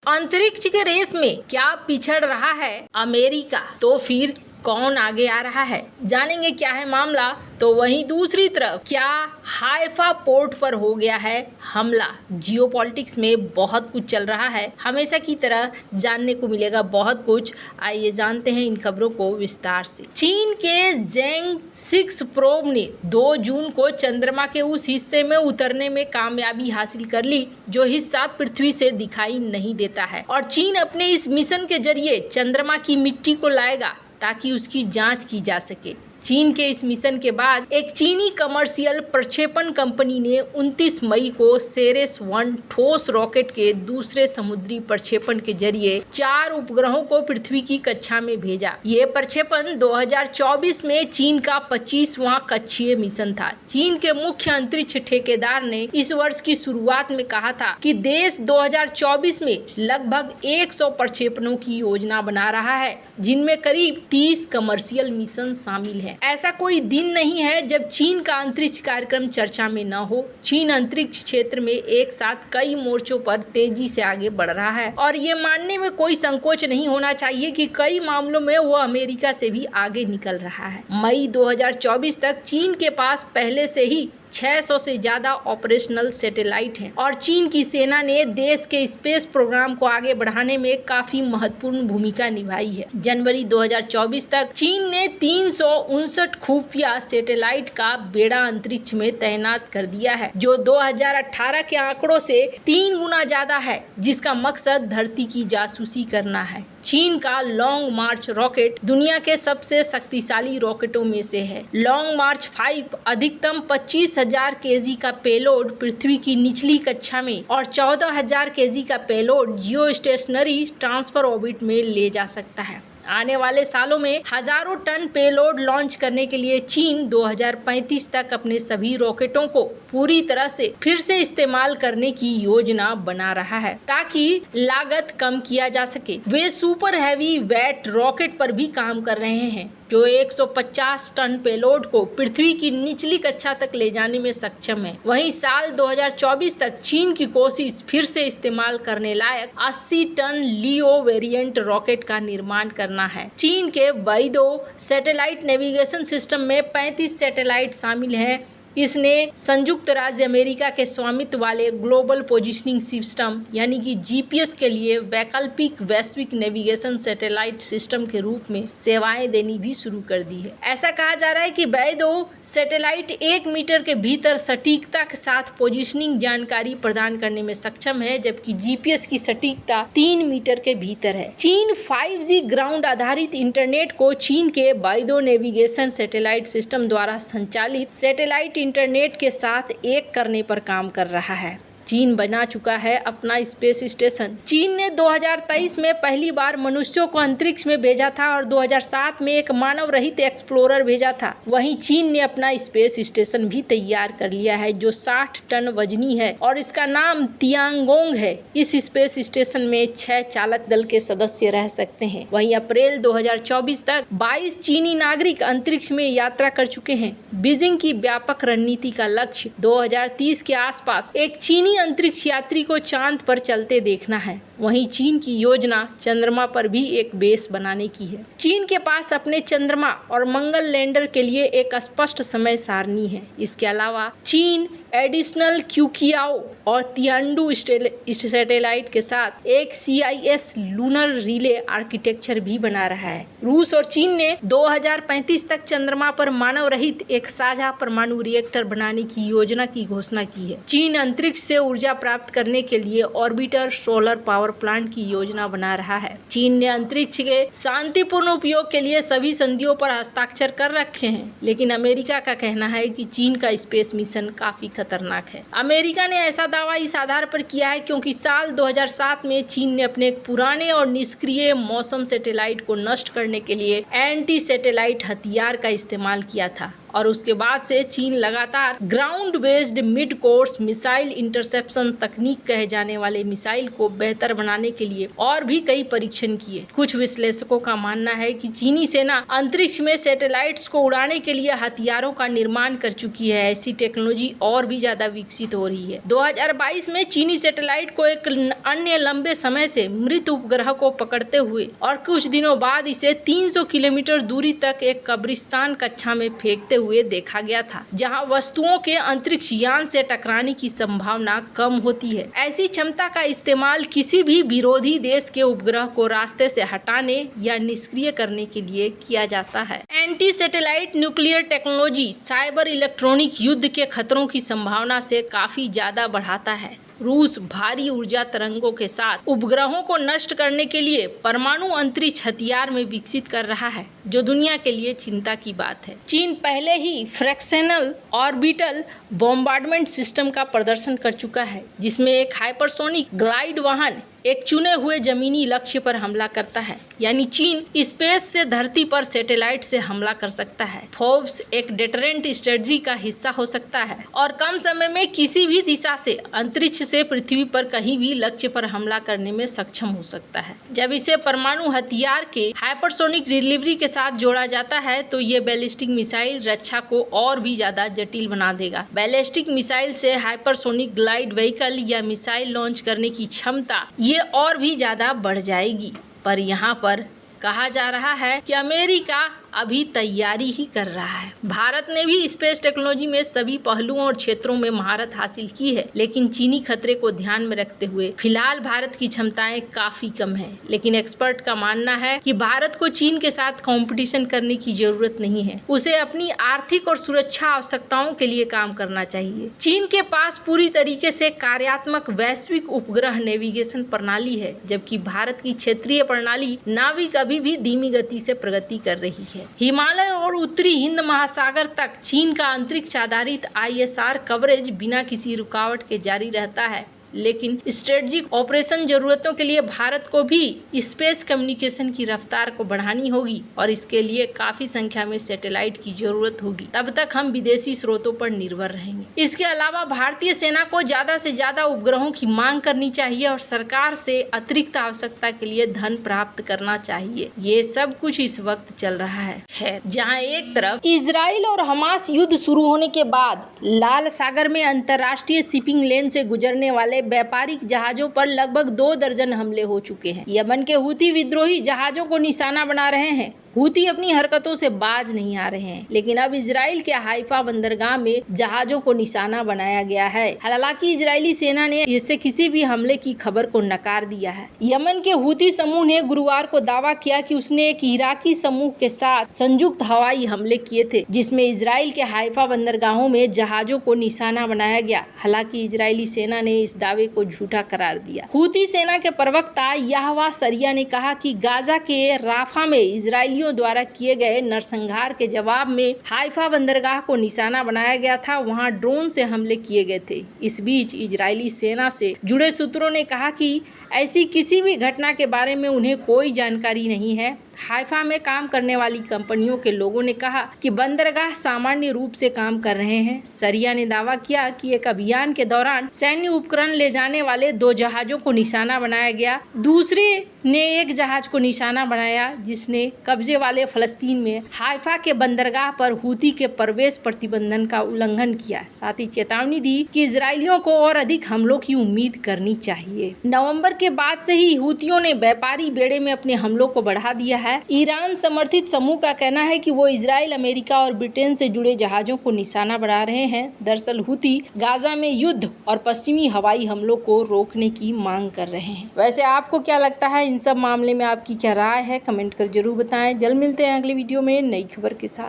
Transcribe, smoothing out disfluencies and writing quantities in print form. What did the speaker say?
अंतरिक्ष के रेस में क्या पिछड़ रहा है अमेरिका, तो फिर कौन आगे आ रहा है, जानेंगे क्या है मामला। तो वहीं दूसरी तरफ क्या हाइफा पोर्ट पर हो गया है हमला। जियोपॉलिटिक्स में बहुत कुछ चल रहा है, हमेशा की तरह जानने को मिलेगा बहुत कुछ। आइए जानते हैं इन खबरों को विस्तार से। चीन के ज़ेंग 6 प्रोब ने 2 जून को चंद्रमा के उस हिस्से में उतरने में कामयाबी हासिल कर ली जो हिस्सा पृथ्वी से दिखाई नहीं देता है, और चीन अपने इस मिशन के जरिए चंद्रमा की मिट्टी को लाएगा ताकि उसकी जांच की जा सके। चीन के इस मिशन के बाद एक चीनी कमर्शियल प्रक्षेपण कंपनी ने 29 मई को सेरेस 1 ठोस रॉकेट के दूसरे समुद्री प्रक्षेपण के जरिए 4 उपग्रहों को पृथ्वी की कक्षा में भेजा। ये प्रक्षेपण 2024 में चीन का 25वां कक्षीय मिशन था। चीन के मुख्य अंतरिक्ष ठेकेदार ने इस वर्ष की शुरुआत में कहा था कि देश 2024 में लगभग 100 प्रक्षेपणों की योजना बना रहा है, जिनमें करीब 30 कमर्शियल मिशन शामिल है। ऐसा कोई दिन नहीं है जब चीन का अंतरिक्ष कार्यक्रम चर्चा में न हो। चीन अंतरिक्ष क्षेत्र में एक साथ कई मोर्चों पर तेजी से आगे बढ़ रहा है, और ये मानने में कोई संकोच नहीं होना चाहिए कि कई मामलों में वो अमेरिका से भी आगे निकल रहा है। मई 2024 तक चीन के पास पहले से ही 600 से ज्यादा ऑपरेशनल सैटेलाइट हैं, और चीन की सेना ने देश के स्पेस प्रोग्राम को आगे बढ़ाने में काफी महत्वपूर्ण भूमिका निभाई है। जनवरी 2024 तक चीन ने 359 खुफिया सैटेलाइट का बेड़ा अंतरिक्ष में तैनात कर दिया है, जो 2018 के आंकड़ों से 3 गुना ज्यादा है, जिसका मकसद धरती की जासूसी करना है। चीन का लॉन्ग मार्च रॉकेट दुनिया के सबसे शक्तिशाली रॉकेटों में से है। लॉन्ग मार्च 5 अधिकतम 25,000 केजी का पेलोड पृथ्वी की निचली कक्षा में और 14,000 केजी का पेलोड जियो स्टेशनरी ट्रांसफर ऑर्बिट में ले जा सकता है। आने वाले सालों में हजारों टन पेलोड लॉन्च करने के लिए चीन 2035 तक अपने सभी रॉकेटों को पूरी तरह से फिर से इस्तेमाल करने की योजना बना रहा है, ताकि लागत कम किया जा सके। वे सुपर हैवी वेट रॉकेट पर भी काम कर रहे हैं, जो 150 टन पेलोड को पृथ्वी की निचली कक्षा तक ले जाने में सक्षम है। वहीं साल 2024 तक चीन की कोशिश फिर से इस्तेमाल करने लायक 80 टन लियो वेरिएंट रॉकेट का निर्माण करना है। चीन के बेइडो सैटेलाइट नेविगेशन सिस्टम में 35 सैटेलाइट शामिल हैं। इसने संयुक्त राज्य अमेरिका के स्वामित्व वाले ग्लोबल पोजिशनिंग सिस्टम यानी कि जीपीएस के लिए वैकल्पिक वैश्विक नेविगेशन सैटेलाइट सिस्टम के रूप में सेवाएं देनी भी शुरू कर दी है। ऐसा कहा जा रहा है कि बेइडो सैटेलाइट 1 मीटर के भीतर सटीकता के साथ पोजिशनिंग जानकारी प्रदान करने में सक्षम है, जबकि जीपीएस की सटीकता 3 मीटर के भीतर है। चीन 5G ग्राउंड आधारित इंटरनेट को चीन के बेइडो नेविगेशन सैटेलाइट सिस्टम द्वारा संचालित सैटेलाइट इंटरनेट के साथ एक करने पर काम कर रहा है। चीन बना चुका है अपना स्पेस स्टेशन। चीन ने 2023 में पहली बार मनुष्यों को अंतरिक्ष में भेजा था और 2007 में एक मानव रहित एक्सप्लोरर भेजा था। वहीं चीन ने अपना स्पेस स्टेशन भी तैयार कर लिया है, जो 60 टन वजनी है और इसका नाम तियांगोंग है। इस स्पेस स्टेशन में 6 चालक दल के सदस्य रह सकते हैं। वहीं अप्रैल 2024 तक 22 चीनी नागरिक अंतरिक्ष में यात्रा कर चुके हैं। बीजिंग की व्यापक रणनीति का लक्ष्य 2030 के आसपास एक चीनी अंतरिक्ष यात्री को चांद पर चलते देखना है। वहीं चीन की योजना चंद्रमा पर भी एक बेस बनाने की है। चीन के पास अपने चंद्रमा और मंगल लैंडर के लिए एक स्पष्ट समय सारणी है। इसके अलावा चीन एडिशनल क्यूकियाओ और तियांडू सैटेलाइट के साथ एक CIS लूनर रिले आर्किटेक्चर भी बना रहा है। रूस और चीन ने 2035 तक चंद्रमा पर मानव रहित एक साझा परमाणु रिएक्टर बनाने की योजना की घोषणा की है। चीन अंतरिक्ष से ऊर्जा प्राप्त करने के लिए ऑर्बिटर सोलर पावर प्लांट की योजना बना रहा है। चीन ने अंतरिक्ष के शांतिपूर्ण उपयोग के लिए सभी संधियों पर हस्ताक्षर कर रखे हैं, लेकिन अमेरिका का कहना है कि चीन का स्पेस मिशन काफी खतरनाक है। अमेरिका ने ऐसा दावा इस आधार पर किया है क्योंकि साल 2007 में चीन ने अपने एक पुराने और निष्क्रिय मौसम सैटेलाइट को नष्ट करने के लिए एंटी सैटेलाइट हथियार का इस्तेमाल किया था। और उसके बाद से चीन लगातार ground based mid course missile interception तकनीक कहे जाने वाले मिसाइल को बेहतर बनाने के लिए और भी कई परीक्षण किए। कुछ विश्लेषकों का मानना है कि चीनी सेना अंतरिक्ष में सैटेलाइट्स को उड़ाने के लिए हथियारों का निर्माण कर चुकी है। ऐसी टेक्नोलॉजी और भी ज्यादा विकसित हो रही है। 2022 में चीनी सैटेलाइट को एक अन्य लंबे समय से मृत उपग्रह को पकड़ते हुए और कुछ दिनों बाद इसे 300 किलोमीटर दूरी तक एक कब्रिस्तान कक्षा में फेंकते हुए देखा गया था, जहां वस्तुओं के अंतरिक्ष यान से टकराने की संभावना कम होती है। ऐसी क्षमता का इस्तेमाल किसी भी विरोधी देश के उपग्रह को रास्ते से हटाने या निष्क्रिय करने के लिए किया जाता है। Anti satellite nuclear technology cyber electronic युद्ध के खतरों की संभावना से काफी ज्यादा बढ़ाता है। रूस भारी ऊर्जा तरंगों के साथ उपग्रहों को नष्ट करने के लिए परमाणु अंतरिक्ष हथियार में विकसित कर रहा है, जो दुनिया के लिए चिंता की बात है। चीन पहले ही फ्रैक्शनल ऑर्बिटल बॉम्बार्डमेंट सिस्टम का प्रदर्शन कर चुका है, जिसमें एक हाइपरसोनिक ग्लाइड वाहन एक चुने हुए जमीनी लक्ष्य पर हमला करता है। यानी चीन स्पेस से धरती पर सैटेलाइट से हमला कर सकता है। फोर्ब्स एक डेटरेंट स्ट्रेटजी का हिस्सा हो सकता है और कम समय में किसी भी दिशा से अंतरिक्ष से पृथ्वी पर कहीं भी लक्ष्य पर हमला करने में सक्षम हो सकता है। जब इसे परमाणु हथियार के हाइपरसोनिक डिलीवरी के साथ जोड़ा जाता है तो ये बैलिस्टिक मिसाइल रक्षा को और भी ज्यादा जटिल बना देगा। बैलिस्टिक मिसाइल से हाइपरसोनिक ग्लाइड व्हीकल या मिसाइल लॉन्च करने की क्षमता ये और भी ज्यादा बढ़ जाएगी। पर यहाँ पर कहा जा रहा है कि अमेरिका अभी तैयारी ही कर रहा है। भारत ने भी स्पेस टेक्नोलॉजी में सभी पहलुओं और क्षेत्रों में महारत हासिल की है, लेकिन चीनी खतरे को ध्यान में रखते हुए फिलहाल भारत की क्षमताएं काफी कम हैं। लेकिन एक्सपर्ट का मानना है कि भारत को चीन के साथ कंपटीशन करने की जरूरत नहीं है। उसे अपनी आर्थिक और सुरक्षा आवश्यकताओं के लिए काम करना चाहिए। चीन के पास पूरी तरीके से कार्यात्मक वैश्विक उपग्रह नेविगेशन प्रणाली है, जबकि भारत की क्षेत्रीय प्रणाली नाविक अभी भी धीमी गति से प्रगति कर रही है। हिमालय और उत्तरी हिंद महासागर तक चीन का अंतरिक्ष आधारित ISR कवरेज बिना किसी रुकावट के जारी रहता है, लेकिन स्ट्रेटेजिक ऑपरेशन जरूरतों के लिए भारत को भी स्पेस कम्युनिकेशन की रफ्तार को बढ़ानी होगी और इसके लिए काफी संख्या में सैटेलाइट की जरूरत होगी। तब तक हम विदेशी स्रोतों पर निर्भर रहेंगे। इसके अलावा भारतीय सेना को ज्यादा से ज्यादा उपग्रहों की मांग करनी चाहिए और सरकार से अतिरिक्त आवश्यकता के लिए धन प्राप्त करना चाहिए। ये सब कुछ इस वक्त चल रहा है। खैर, जहाँ एक तरफ इजराइल और हमास युद्ध शुरू होने के बाद लाल सागर में अंतर्राष्ट्रीय शिपिंग लेन से गुजरने वाले व्यापारिक जहाजों पर लगभग 2 दर्जन हमले हो चुके हैं। यमन के हूती विद्रोही जहाजों को निशाना बना रहे हैं। हूती अपनी हरकतों से बाज नहीं आ रहे हैं, लेकिन अब इजराइल के हाइफा बंदरगाह में जहाजों को निशाना बनाया गया है। हालांकि इजरायली सेना ने इससे किसी भी हमले की खबर को नकार दिया है। यमन के हूती समूह ने गुरुवार को दावा किया कि उसने एक इराकी समूह के साथ संयुक्त हवाई हमले किए थे, जिसमें इजराइल के हाइफा बंदरगाहों में जहाजों को निशाना बनाया गया। हालांकि इजरायली सेना ने इस दावे को झूठा करार दिया। हूती सेना के प्रवक्ता याहवा सरिया ने कहा कि गाजा के राफा में इजरायली द्वारा किए गए नरसंहार के जवाब में हाइफा बंदरगाह को निशाना बनाया गया था। वहां ड्रोन से हमले किए गए थे। इस बीच इजरायली सेना से जुड़े सूत्रों ने कहा कि ऐसी किसी भी घटना के बारे में उन्हें कोई जानकारी नहीं है। हाइफा में काम करने वाली कंपनियों के लोगों ने कहा कि बंदरगाह सामान्य रूप से काम कर रहे हैं। सरिया ने दावा किया कि एक अभियान के दौरान सैन्य उपकरण ले जाने वाले 2 जहाजों को निशाना बनाया गया। दूसरे ने एक जहाज को निशाना बनाया जिसने कब्जे वाले फलस्तीन में हाइफा के बंदरगाह पर हूती के प्रवेश प्रतिबंधन का उल्लंघन किया। साथ ही चेतावनी दी कि इजरायलियों को और अधिक हमलों की उम्मीद करनी चाहिए। नवंबर के बाद से ही हूतियों ने व्यापारी बेड़े में अपने हमलों को बढ़ा दिया है। ईरान समर्थित समूह का कहना है कि वो इजराइल, अमेरिका और ब्रिटेन से जुड़े जहाजों को निशाना बना रहे हैं। दरअसल हूती गाजा में युद्ध और पश्चिमी हवाई हमलों को रोकने की मांग कर रहे हैं। वैसे आपको क्या लगता है इन सब मामले में? आपकी क्या राय है? कमेंट कर जरूर बताएं। जल्द मिलते हैं अगली वीडियो में नई खबर के साथ।